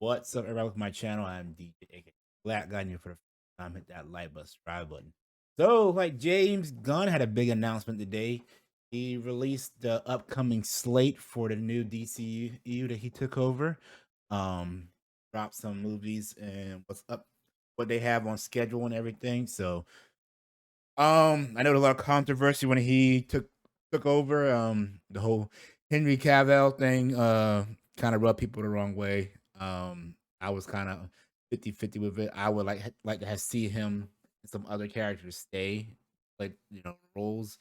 What's up, everybody? Welcome to my channel. I'm DJ aka Black Gunn. You for the first time, hit that like button, subscribe button. So, like James Gunn had a big announcement today. He released the upcoming slate for the new DCU that he took over. Dropped some movies and what they have on schedule and everything. So, I know there was a lot of controversy when he took over. The whole Henry Cavill thing kind of rubbed people the wrong way. I was kind of 50-50 with it. I would like to have see him and some other characters stay, like roles.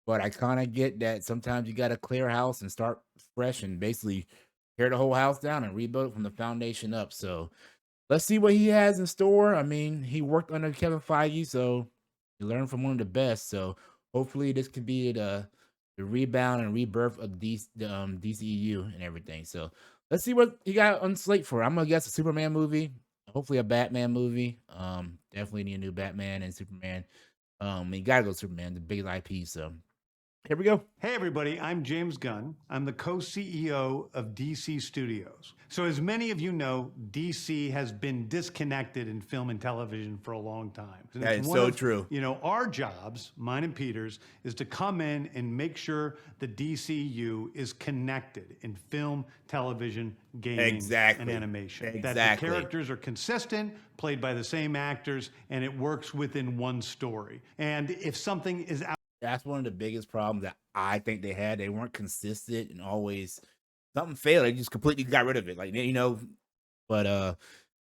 But I kind of get that sometimes you got to clear house and start fresh and basically tear the whole house down and rebuild it from the foundation up. So let's see what he has in store. I mean, he worked under Kevin Feige, so he learned from one of the best. So hopefully this could be the rebound and rebirth of the DCU and everything. So let's see what he got on slate for. I'm gonna guess a Superman movie, hopefully a Batman movie. Definitely need a new Batman and Superman. You gotta go Superman, the biggest IP. So here we go. Hey everybody, I'm James Gunn. I'm the co-CEO of DC Studios. So as many of you know, DC has been disconnected in film and television for a long time. And That is so true. Our jobs, mine and Peter's, is to come in and make sure the DCU is connected in film, television, gaming, and animation. That the characters are consistent, played by the same actors, and it works within one story. And if something is out, that's one of the biggest problems that I think they had. They weren't consistent and always something failed. They just completely got rid of it. But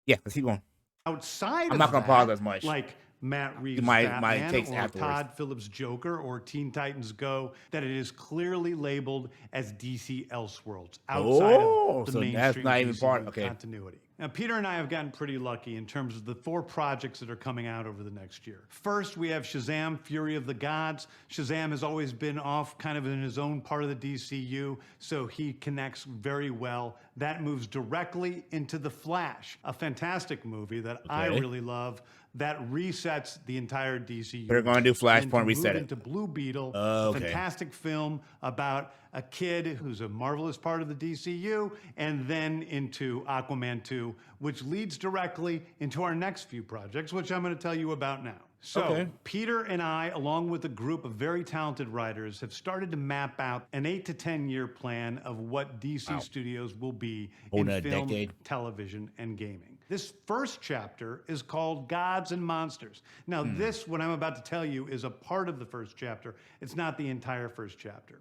yeah, let's keep going. Outside I'm not gonna pause as much. Like Matt Reeves' my Batman takes or afterwards. Todd Phillips' Joker or Teen Titans Go, that it is clearly labeled as DC Elseworlds outside of the so mainstream that's not even part. DCU continuity. Now, Peter and I have gotten pretty lucky in terms of the 4 projects that are coming out over the next year. First, we have Shazam! Fury of the Gods. Shazam has always been off kind of in his own part of the DCU, so he connects very well. That moves directly into The Flash, a fantastic movie that I really love, that resets the entire DCU. They're going to do Flashpoint reset it. Into Blue Beetle, a fantastic film about a kid who's a marvelous part of the DCU, and then into Aquaman 2, which leads directly into our next few projects, which I'm going to tell you about now. So Peter and I, along with a group of very talented writers, have started to map out an 8 to 10 year plan of what DC Studios will be in film, television, and gaming. This first chapter is called Gods and Monsters. Now, this, what I'm about to tell you, is a part of the first chapter. It's not the entire first chapter.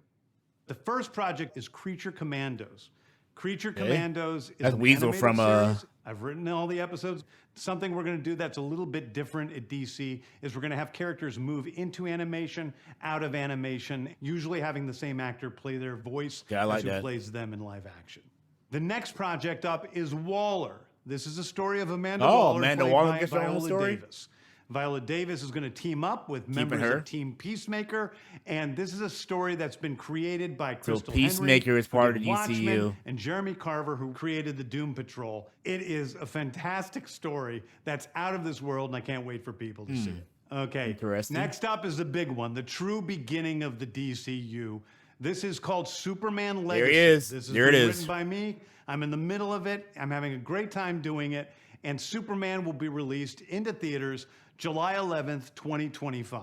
The first project is Creature Commandos. Creature Commandos is an Weasel from series. I've written all the episodes. Something we're going to do that's a little bit different at DC is we're going to have characters move into animation, out of animation, usually having the same actor play their voice as who plays them in live action. The next project up is Waller. This is a story of Amanda Waller, played by Viola Davis. Viola Davis is going to team up with members of Team Peacemaker, and this is a story that's been created by Crystal Peacemaker Henry, is part of the DCU, and Jeremy Carver, who created the Doom Patrol. It is a fantastic story that's out of this world, and I can't wait for people to see it. Okay, next up is the big one, the true beginning of the DCU. This is called Superman Legacy. There it is. This is written by me. I'm in the middle of it. I'm having a great time doing it. And Superman will be released into theaters July 11th, 2025.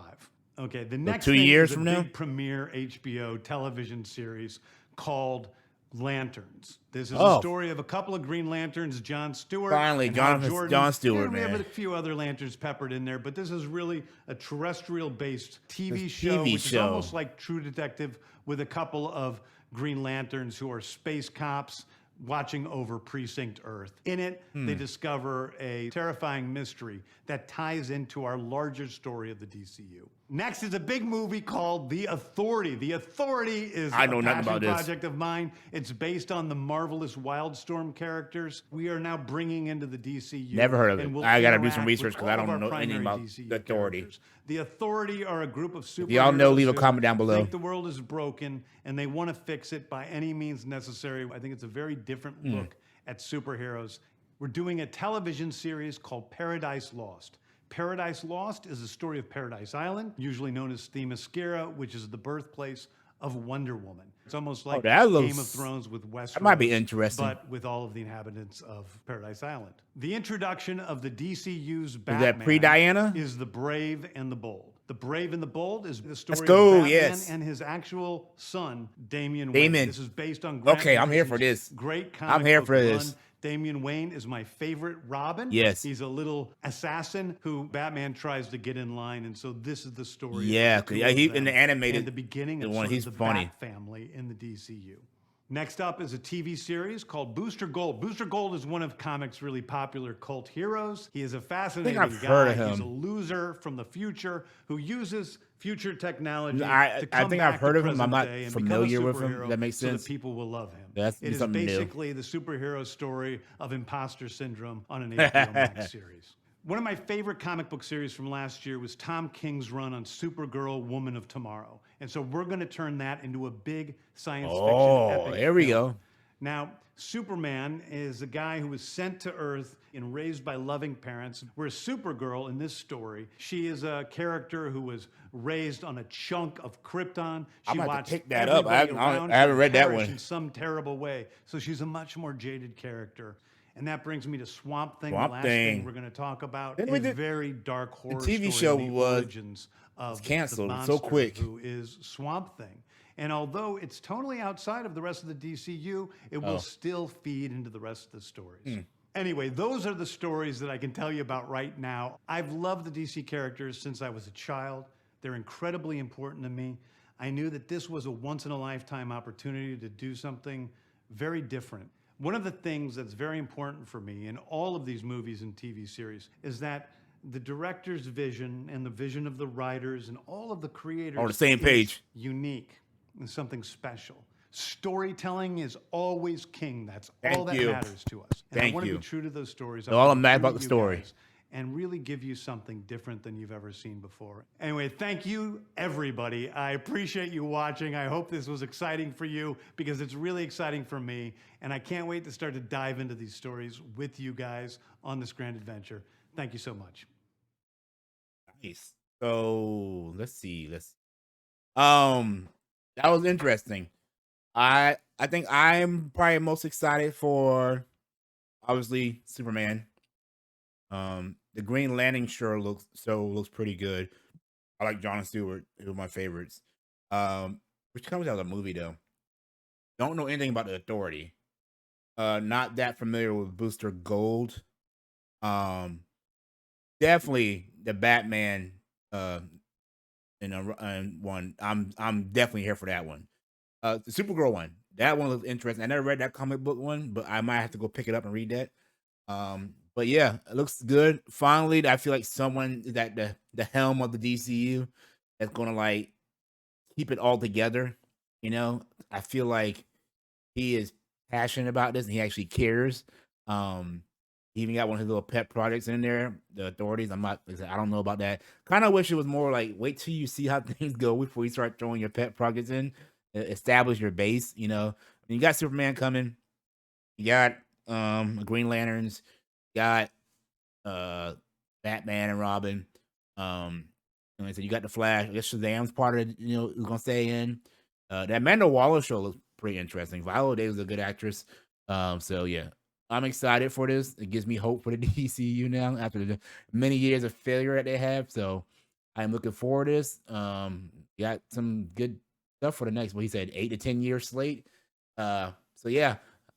Okay, the next 2 thing years is from a now? big premiere HBO television series called Lanterns. This is a story of a couple of Green Lanterns, John Stewart. Finally, John Stewart, and we man. have a few other lanterns peppered in there, but this is really a terrestrial-based TV show, which is almost like True Detective, with a couple of Green Lanterns who are space cops watching over Precinct Earth. In it, they discover a terrifying mystery that ties into our larger story of the DCU. Next is a big movie called The Authority. The Authority is a passion project of mine. It's based on the marvelous Wildstorm characters. We are now bringing into the DCU. Never heard of it. I got to do some research because I don't know anything about The Authority. The Authority are a group of superheroes. If y'all know, leave a comment down below. Think the world is broken and they want to fix it by any means necessary. I think it's a very different look at superheroes. We're doing a television series called Paradise Lost. Paradise Lost is the story of Paradise Island, usually known as Themyscira, which is the birthplace of Wonder Woman. It's almost Oh, like that Game of looks. Thrones with That might be Westeros, interesting. but with all of the inhabitants of Paradise Island. The introduction of the DCU's Is Batman that pre-Diana? is The Brave and the Bold. The Brave and the Bold is the story go, of Batman yes. and his actual son, Damian Damon. Wayne. This is based on Grant Okay, I'm here for Morrison's this. great comic I'm here book for run. this. Damian Wayne is my favorite Robin. Yes. He's a little assassin who Batman tries to get in line, and so this is the story. Yeah, of the two yeah, of he them in the animated and the beginning of one. sort He's of the funny. Bat family in the DCU. Next up is a TV series called Booster Gold. Booster Gold is one of comics' really popular cult heroes. He is a fascinating I've guy. heard of He's a him. loser from the future who uses future technology I to come think back I've heard to of him. I'm present not day and familiar become a with him. superhero That makes so sense. that people will love him. That's It is something new. basically the superhero story of imposter syndrome on an HBO Max series. One of my favorite comic book series from last year was Tom King's run on Supergirl, Woman of Tomorrow. And so we're going to turn that into a big science fiction epic. There we film. go. Now, Superman is a guy who was sent to Earth and raised by loving parents, whereas Supergirl in this story, she is a character who was raised on a chunk of Krypton. She I'm about to watched pick that up. I everybody around haven't her read that perish one. in some terrible way. So she's a much more jaded character. And that brings me to Swamp Thing. Swamp the last Thing. thing we're going to talk about Didn't we is do- very dark horror TV story show of the was origins of canceled the so monster quick. who is Swamp Thing. And although it's totally outside of the rest of the DCU, it will still feed into the rest of the stories. Anyway, those are the stories that I can tell you about right now. I've loved the DC characters since I was a child. They're incredibly important to me. I knew that this was a once-in-a-lifetime opportunity to do something very different. One of the things that's very important for me in all of these movies and TV series is that the director's vision and the vision of the writers and all of the creators On the same is page. unique and something special. Storytelling is always king. That's Thank all that you. matters to us. And I Thank want to you. be true to those stories. I All wanna I'm be mad true about to the you story. guys and really give you something different than you've ever seen before. Anyway, thank you, everybody. I appreciate you watching. I hope this was exciting for you because it's really exciting for me. And I can't wait to start to dive into these stories with you guys on this grand adventure. Thank you so much. Nice. So let's see. That was interesting. I think I'm probably most excited for obviously Superman. The Green Lantern sure looks pretty good. I like Jon Stewart, who are my favorites. Which comes out of a movie though. Don't know anything about the Authority. Not that familiar with Booster Gold. Definitely the Batman and one. I'm definitely here for that one. The Supergirl one. That one looks interesting. I never read that comic book one, but I might have to go pick it up and read that. But yeah, it looks good. Finally, I feel like someone is at the helm of the DCU that's gonna like keep it all together. You know, I feel like he is passionate about this and he actually cares. He even got one of his little pet projects in there. The Authorities. I don't know about that. Kind of wish it was more like wait till you see how things go before you start throwing your pet projects in. Establish your base. You know, you got Superman coming. You got Green Lanterns. You got Batman and Robin. And I said you got the Flash. I guess Shazam's part of it, who's gonna stay in. That Amanda Waller show looks pretty interesting. Viola Davis is a good actress. So yeah, I'm excited for this. It gives me hope for the DCU now after the many years of failure that they have. So I'm looking forward to this. Got some good stuff for the next. He said 8 to 10 year slate. So yeah,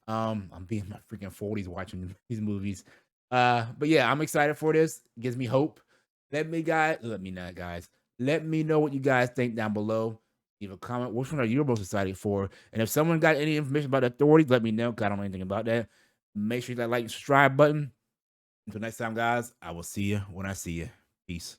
I'm being my freaking 40s watching these movies. But yeah, I'm excited for this. It gives me hope. Let me know what you guys think down below. Leave a comment. Which one are you most excited for? And if someone got any information about the Authorities, let me know, because I don't know anything about that. Make sure you hit that like and subscribe button. Until next time, guys, I will see you when I see you. Peace.